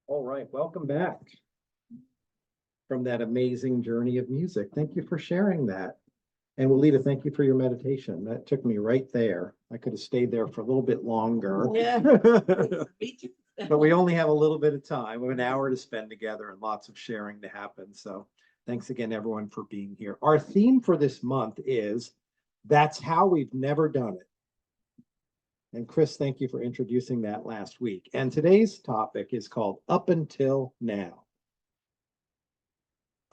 All right, welcome back from that amazing journey of music. Thank you for sharing that. And Walida, thank you for your meditation. That took me right there. I could have stayed there for a little bit longer. Yeah. Me too. But we only have a little bit of time. We have an hour to spend together and lots of sharing to happen. So thanks again, everyone, for being here. Our theme for this month is That's How We've Never Done It. And Chris, thank you for introducing that last week. And today's topic is called Up Until Now.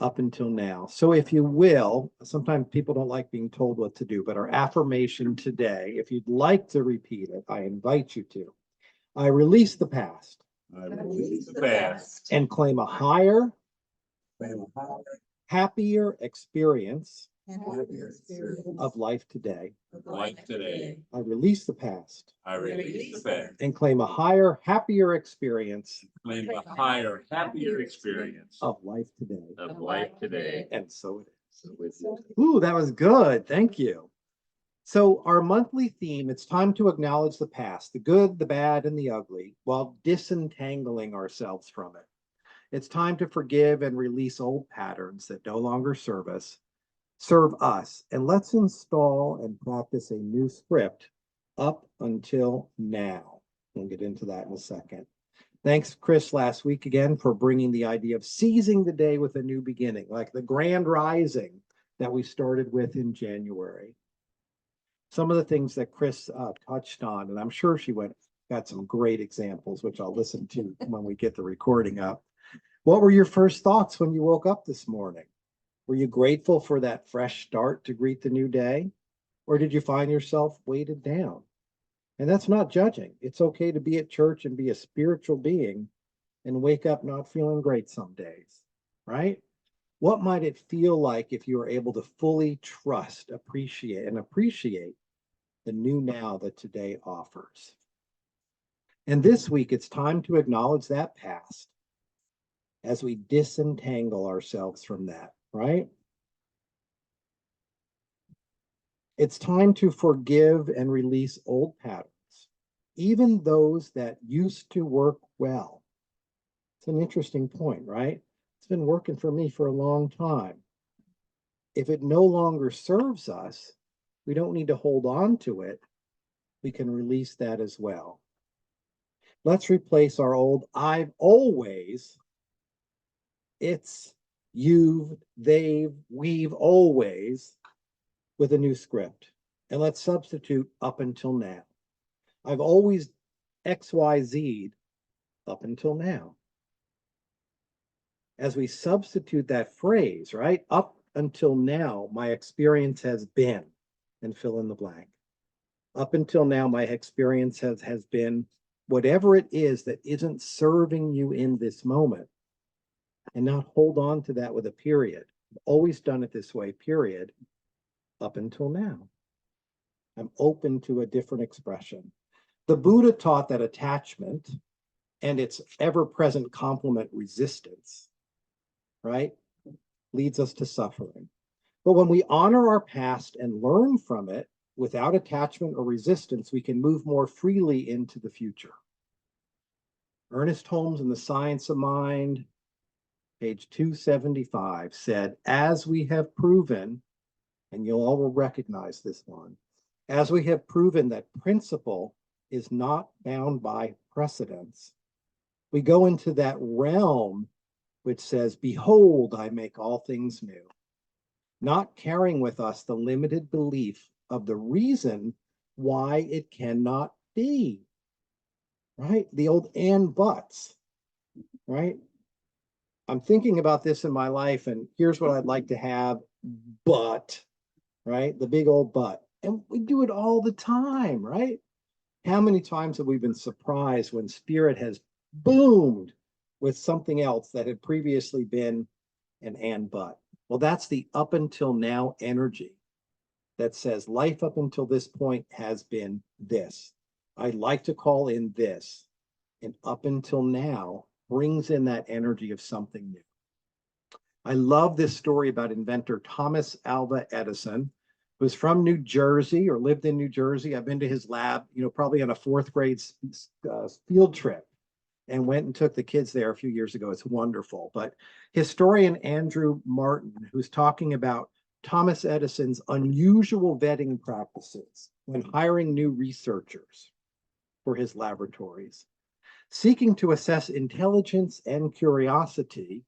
Up until now. So if you will, sometimes people don't like being told what to do, but our affirmation today, if you'd like to repeat it, I invite you to. I release the past. I release the past. And claim a higher, happier experience of life today. Life today. I release the past. I release the past. And claim a higher, happier experience Claim a higher, happier experience of life today. of life today. And so it is. Ooh, that was good. Thank you. So our monthly theme, it's time to acknowledge the past, the good, the bad, and the ugly, while disentangling ourselves from it. It's time to forgive and release old patterns that no longer serve us, and let's install and practice a new script up until now. We'll get into that in a second. Thanks, Chris, last week again for bringing the idea of seizing the day with a new beginning, like the grand rising that we started with in January. Some of the things that Chris touched on, and I'm sure she got some great examples, which I'll listen to when we get the recording up. What were your first thoughts when you woke up this morning? Were you grateful for that fresh start to greet the new day? Or did you find yourself weighted down? And that's not judging. It's okay to be at church and be a spiritual being and wake up not feeling great some days, right? What might it feel like if you were able to fully trust, appreciate the new now that today offers? And this week, it's time to acknowledge that past as we disentangle ourselves from that, right? It's time to forgive and release old patterns, even those that used to work well. It's an interesting point, right? It's been working for me for a long time. If it no longer serves us, we don't need to hold on to it. We can release that as well. Let's replace our old I've always, it's, you've, they've, we've always with a new script. And let's substitute up until now. I've always XYZ'd up until now. As we substitute that phrase, right? Up until now, my experience has been, and fill in the blank. Up until now, my experience has been whatever it is that isn't serving you in this moment. And not hold on to that with a period. I've always done it this way, period. Up until now. I'm open to a different expression. The Buddha taught that attachment and its ever-present complement resistance, right, leads us to suffering. But when we honor our past and learn from it without attachment or resistance, we can move more freely into the future. Ernest Holmes in The Science of Mind, page 275, said, as we have proven, and you'll all recognize this one, as we have proven that principle is not bound by precedence, we go into that realm which says, behold, I make all things new, not carrying with us the limited belief of the reason why it cannot be, right? The old and buts, right? I'm thinking about this in my life, and here's what I'd like to have, but, right? The big old but. And we do it all the time, right? How many times have we been surprised when spirit has boomed with something else that had previously been an and but? Well, that's the up until now energy that says life up until this point has been this. I'd like to call in this. And up until now brings in that energy of something new. I love this story about inventor Thomas Alva Edison, was from New Jersey or lived in New Jersey. I've been to his lab, probably on a fourth grade field trip, and went and took the kids there a few years ago. It's wonderful. But historian Andrew Martin, who's talking about Thomas Edison's unusual vetting practices when hiring new researchers for his laboratories. Seeking to assess intelligence and curiosity,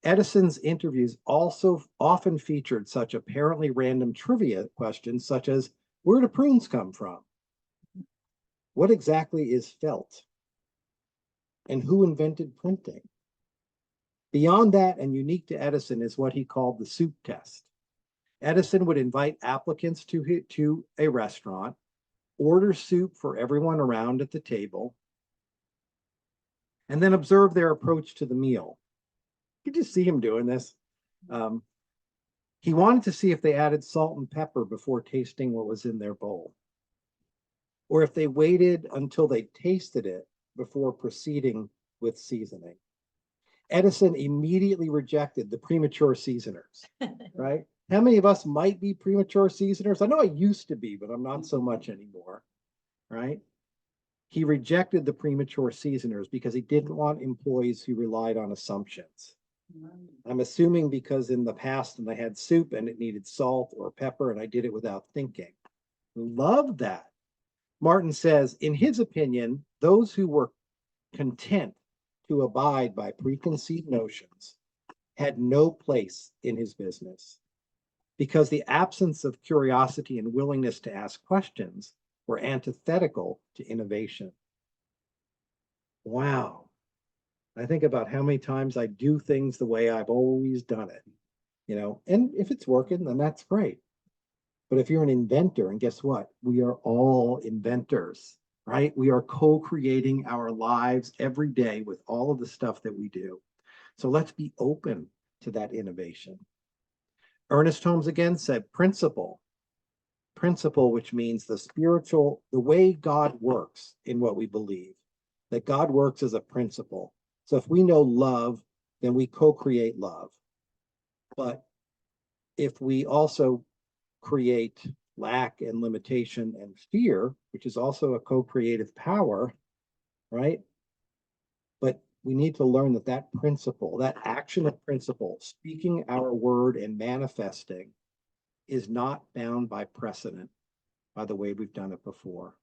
Edison's interviews also often featured such apparently random trivia questions such as, where do prunes come from? What exactly is felt? And who invented printing? Beyond that, and unique to Edison, is what he called the soup test. Edison would invite applicants to a restaurant, order soup for everyone around at the table, and then observe their approach to the meal. You could just see him doing this. He wanted to see if they added salt and pepper before tasting what was in their bowl, or if they waited until they tasted it before proceeding with seasoning. Edison immediately rejected the premature seasoners, right? How many of us might be premature seasoners? I know I used to be, but I'm not so much anymore, right? He rejected the premature seasoners because he didn't want employees who relied on assumptions. I'm assuming because in the past, when I had soup and it needed salt or pepper, and I did it without thinking. Loved that. Martin says, in his opinion, those who were content to abide by preconceived notions had no place in his business, because the absence of curiosity and willingness to ask questions were antithetical to innovation. Wow. I think about how many times I do things the way I've always done it, and if it's working, then that's great. But if you're an inventor, and guess what? We are all inventors, right? We are co-creating our lives every day with all of the stuff that we do. So let's be open to that innovation. Ernest Holmes again said, principle, which means the way God works in what we believe, that God works as a principle. So if we know love, then we co-create love. But if we also create lack and limitation and fear, which is also a co-creative power, right? But we need to learn that principle, that action of principle, speaking our word and manifesting, is not bound by precedent, by the way we've done it before.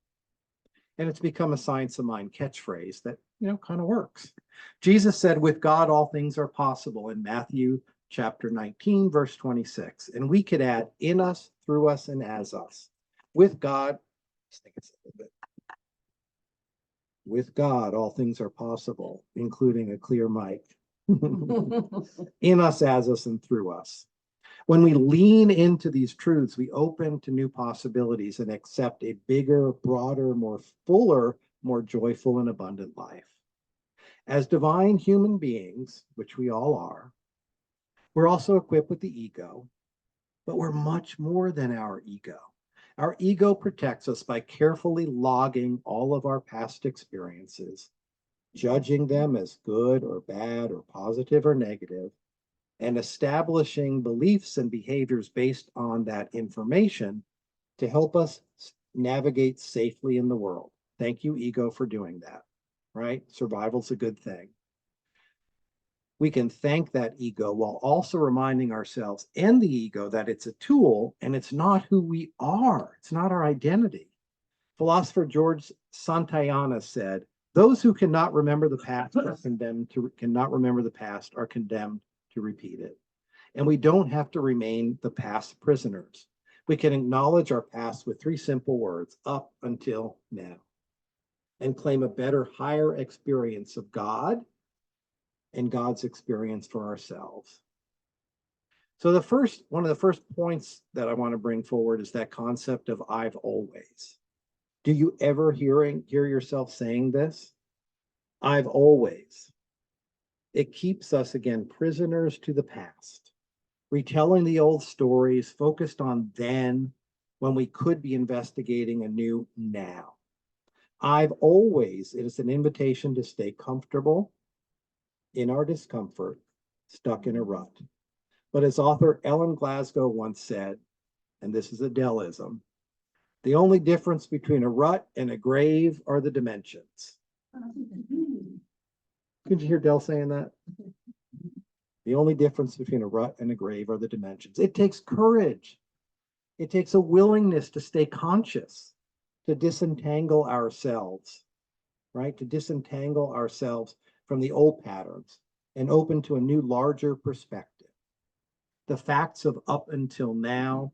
And it's become a science of mind catchphrase that, kind of works. Jesus said, with God, all things are possible, in Matthew chapter 19, verse 26. And we could add, in us, through us, and as us. With God, with God, all things are possible, including a clear mic. In us, as us, and through us. When we lean into these truths, we open to new possibilities and accept a bigger, broader, more fuller, more joyful and abundant life. As divine human beings, which we all are, we're also equipped with the ego, but we're much more than our ego. Our ego protects us by carefully logging all of our past experiences, judging them as good or bad or positive or negative, and establishing beliefs and behaviors based on that information to help us navigate safely in the world. Thank you, ego, for doing that, right? Survival's a good thing. We can thank that ego while also reminding ourselves and the ego that it's a tool and it's not who we are. It's not our identity. Philosopher George Santayana said, those who cannot remember the past are condemned to repeat it. And we don't have to remain the past prisoners. We can acknowledge our past with 3 simple words, up until now, and claim a better, higher experience of God and God's experience for ourselves. So one of the first points that I want to bring forward is that concept of I've always. Do you ever hear yourself saying this? I've always. It keeps us, again, prisoners to the past, retelling the old stories, focused on then, when we could be investigating a new now. I've always, it is an invitation to stay comfortable in our discomfort, stuck in a rut. But as author Ellen Glasgow once said, and this is a Dellism, the only difference between a rut and a grave are the dimensions. Could you hear Dell saying that? The only difference between a rut and a grave are the dimensions. It takes courage. It takes a willingness to stay conscious, to disentangle ourselves, right? To disentangle ourselves from the old patterns and open to a new, larger perspective. The facts of up until now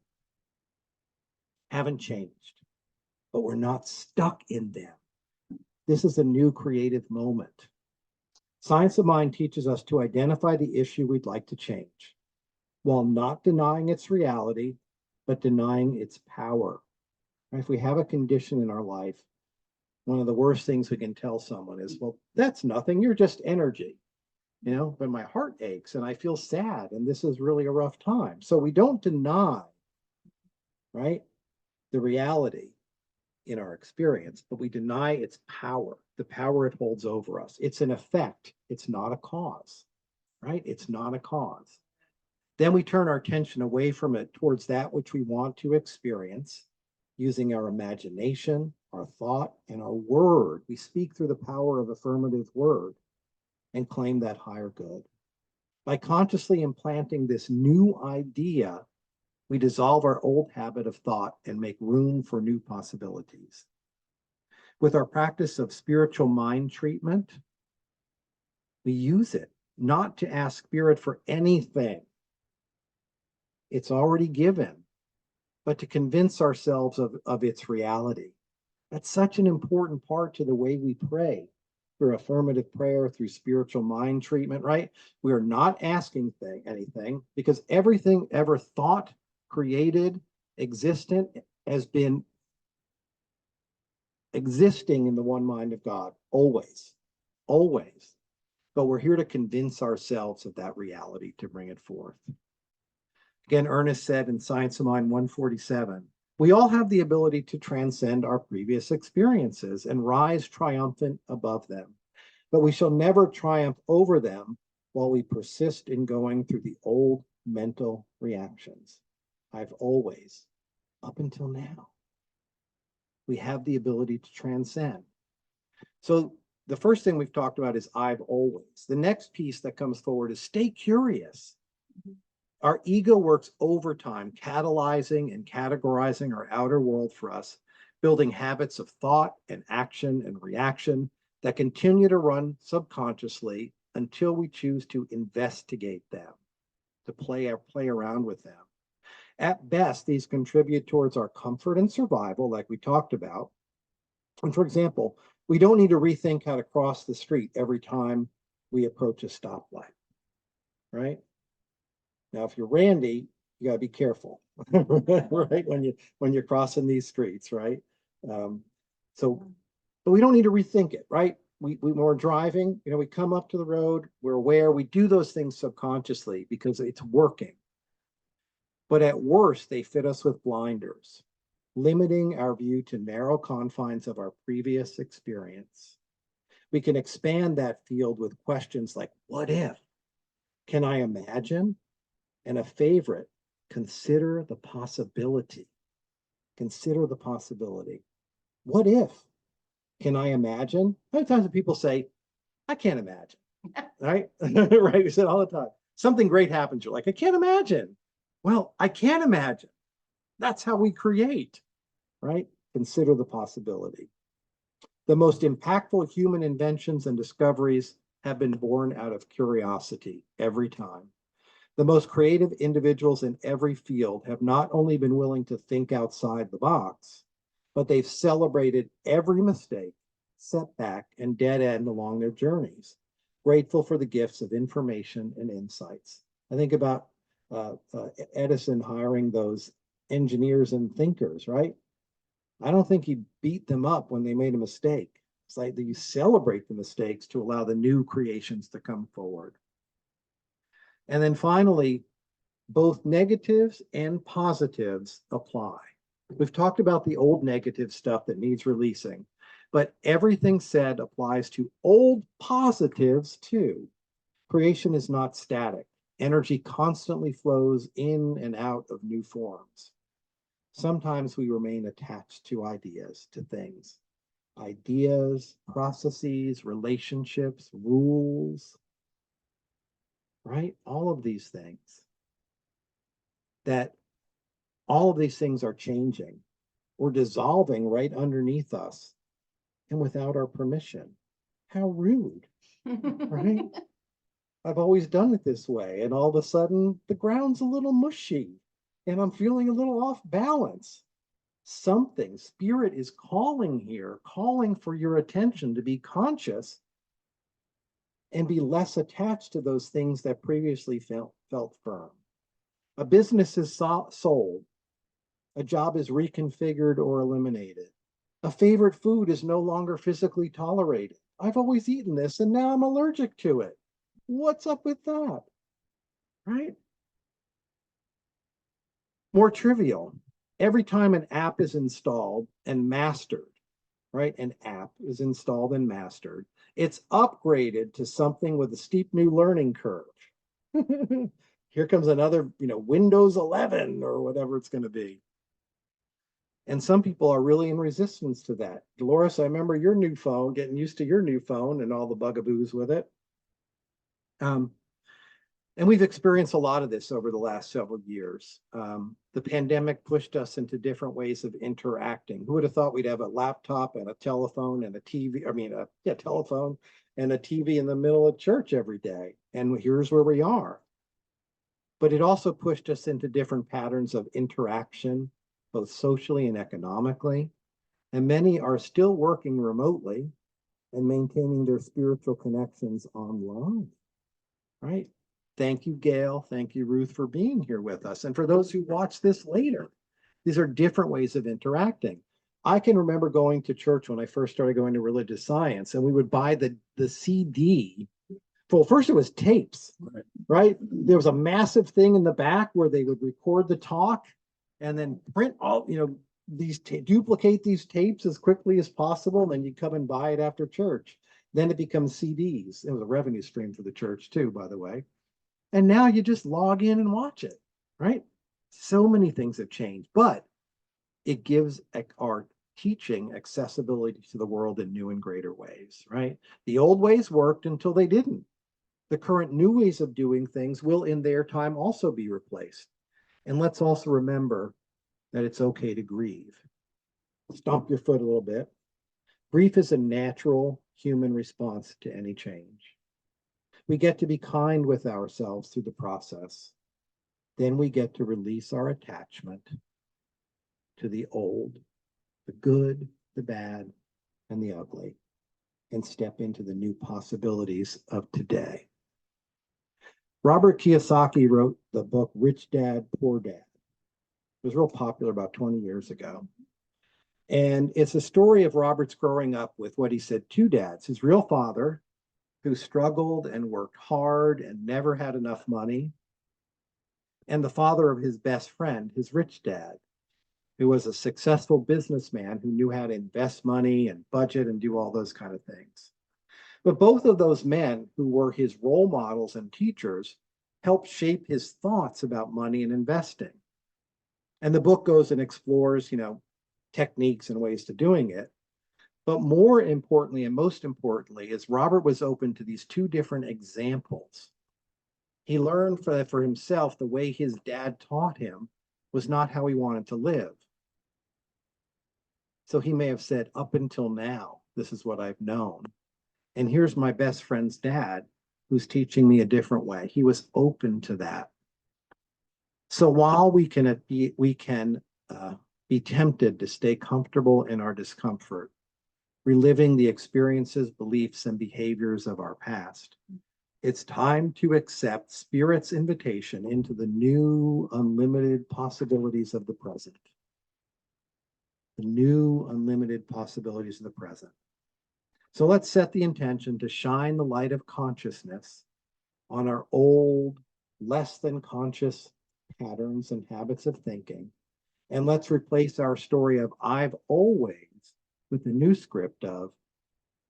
haven't changed, but we're not stuck in them. This is a new creative moment. Science of mind teaches us to identify the issue we'd like to change, while not denying its reality, but denying its power. If we have a condition in our life, one of the worst things we can tell someone is, well, that's nothing, you're just energy. But my heart aches and I feel sad and this is really a rough time. So we don't deny, right, the reality in our experience, but we deny its power, the power it holds over us. It's an effect. It's not a cause, right? It's not a cause. Then we turn our attention away from it towards that which we want to experience using our imagination, our thought, and our word. We speak through the power of affirmative word and claim that higher good. By consciously implanting this new idea, we dissolve our old habit of thought and make room for new possibilities. With our practice of spiritual mind treatment, we use it not to ask spirit for anything. It's already given, but to convince ourselves of its reality. That's such an important part to the way we pray, through affirmative prayer, through spiritual mind treatment, right? We are not asking anything, because everything ever thought, created, existent, has been existing in the one mind of God, always, always. But we're here to convince ourselves of that reality, to bring it forth. Again, Ernest said in Science of Mind 147, we all have the ability to transcend our previous experiences and rise triumphant above them, but we shall never triumph over them while we persist in going through the old mental reactions. I've always, up until now, we have the ability to transcend. So the first thing we've talked about is I've always. The next piece that comes forward is stay curious. Our ego works overtime, catalyzing and categorizing our outer world for us, building habits of thought and action and reaction that continue to run subconsciously until we choose to investigate them, to play around with them. At best, these contribute towards our comfort and survival, like we talked about. And for example, we don't need to rethink how to cross the street every time we approach a stoplight, right? Now, if you're Randy, you got to be careful, right? When you're crossing these streets, right? But we don't need to rethink it, right? When we're driving, we come up to the road, we're aware, we do those things subconsciously because it's working. But at worst, they fit us with blinders, limiting our view to narrow confines of our previous experience. We can expand that field with questions like, what if? Can I imagine? And a favorite, consider the possibility. Consider the possibility. What if? Can I imagine? How many times do people say, I can't imagine, right? Right, we say it all the time. Something great happens, you're like, I can't imagine. Well, I can imagine. That's how we create, right? Consider the possibility. The most impactful human inventions and discoveries have been born out of curiosity every time. The most creative individuals in every field have not only been willing to think outside the box, but they've celebrated every mistake, setback, and dead end along their journeys, grateful for the gifts of information and insights. I think about Edison hiring those engineers and thinkers, right? I don't think he beat them up when they made a mistake. It's like that you celebrate the mistakes to allow the new creations to come forward. And then finally, both negatives and positives apply. We've talked about the old negative stuff that needs releasing, but everything said applies to old positives too. Creation is not static. Energy constantly flows in and out of new forms. Sometimes we remain attached to ideas, to things, ideas, processes, relationships, rules, right? All of these things that all of these things are changing or dissolving right underneath us and without our permission. How rude, right? I've always done it this way. And all of a sudden, the ground's a little mushy and I'm feeling a little off balance. Something, spirit is calling here, calling for your attention to be conscious and be less attached to those things that previously felt firm. A business is sold, a job is reconfigured or eliminated. A favorite food is no longer physically tolerated. I've always eaten this and now I'm allergic to it. What's up with that? Right? More trivial. Every time an app is installed and mastered, right? An app is installed and mastered. It's upgraded to something with a steep new learning curve. Here comes another, Windows 11 or whatever it's going to be. And some people are really in resistance to that. Dolores, I remember your new phone, getting used to your new phone and all the bugaboos with it. And we've experienced a lot of this over the last several years. The pandemic pushed us into different ways of interacting. Who would have thought we'd have a laptop and a telephone and a TV, telephone and a TV in the middle of church every day. And here's where we are. But it also pushed us into different patterns of interaction, both socially and economically. And many are still working remotely and maintaining their spiritual connections online, right? Thank you, Gail. Thank you, Ruth, for being here with us. And for those who watch this later, these are different ways of interacting. I can remember going to church when I first started going to religious science, and we would buy the CD. Well, first it was tapes, right? There was a massive thing in the back where they would record the talk and then print all, duplicate these tapes as quickly as possible. And then you come and buy it after church. Then it becomes CDs. It was a revenue stream for the church too, by the way. And now you just log in and watch it, right? So many things have changed, but it gives our teaching accessibility to the world in new and greater ways, right? The old ways worked until they didn't. The current new ways of doing things will in their time also be replaced. And let's also remember that it's okay to grieve. Stomp your foot a little bit. Grief is a natural human response to any change. We get to be kind with ourselves through the process. Then we get to release our attachment to the old, the good, the bad, and the ugly, and step into the new possibilities of today. Robert Kiyosaki wrote the book Rich Dad, Poor Dad. It was real popular about 20 years ago. And it's a story of Robert's growing up with what he said, two dads, his real father, who struggled and worked hard and never had enough money, and the father of his best friend, his rich dad, who was a successful businessman who knew how to invest money and budget and do all those kind of things. But both of those men, who were his role models and teachers, helped shape his thoughts about money and investing. And the book goes and explores, techniques and ways to doing it. But more importantly, and most importantly, is Robert was open to these two different examples. He learned for himself the way his dad taught him was not how he wanted to live. So he may have said, up until now, this is what I've known. And here's my best friend's dad who's teaching me a different way. He was open to that. So while we can be tempted to stay comfortable in our discomfort, reliving the experiences, beliefs, and behaviors of our past, it's time to accept Spirit's invitation into the new, unlimited possibilities of the present. The new, unlimited possibilities of the present. So let's set the intention to shine the light of consciousness on our old, less than conscious patterns and habits of thinking. And let's replace our story of I've always with the new script of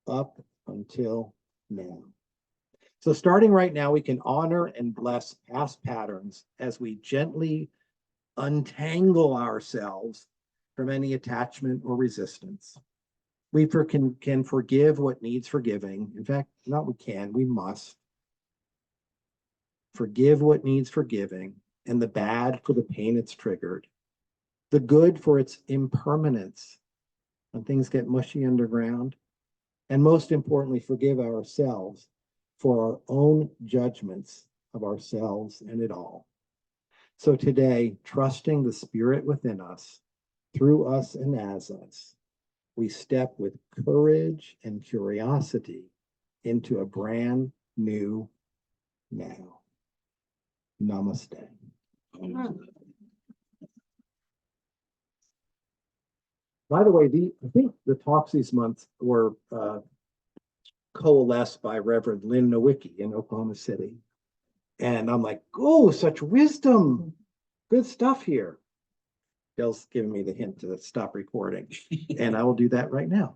up until now. So starting right now, we can honor and bless past patterns as we gently untangle ourselves from any attachment or resistance. We can forgive what needs forgiving. In fact, not we can, we must. Forgive what needs forgiving, and the bad for the pain it's triggered, the good for its impermanence when things get mushy underground, and most importantly, forgive ourselves for our own judgments of ourselves and it all. So today, trusting the Spirit within us, through us and as us, we step with courage and curiosity into a brand new now. Namaste. By the way, I think the talks these months were coalesced by Reverend Lynn Nowicki in Oklahoma City. And I'm like, oh, such wisdom. Good stuff here. Bill's giving me the hint to stop recording. And I will do that right now.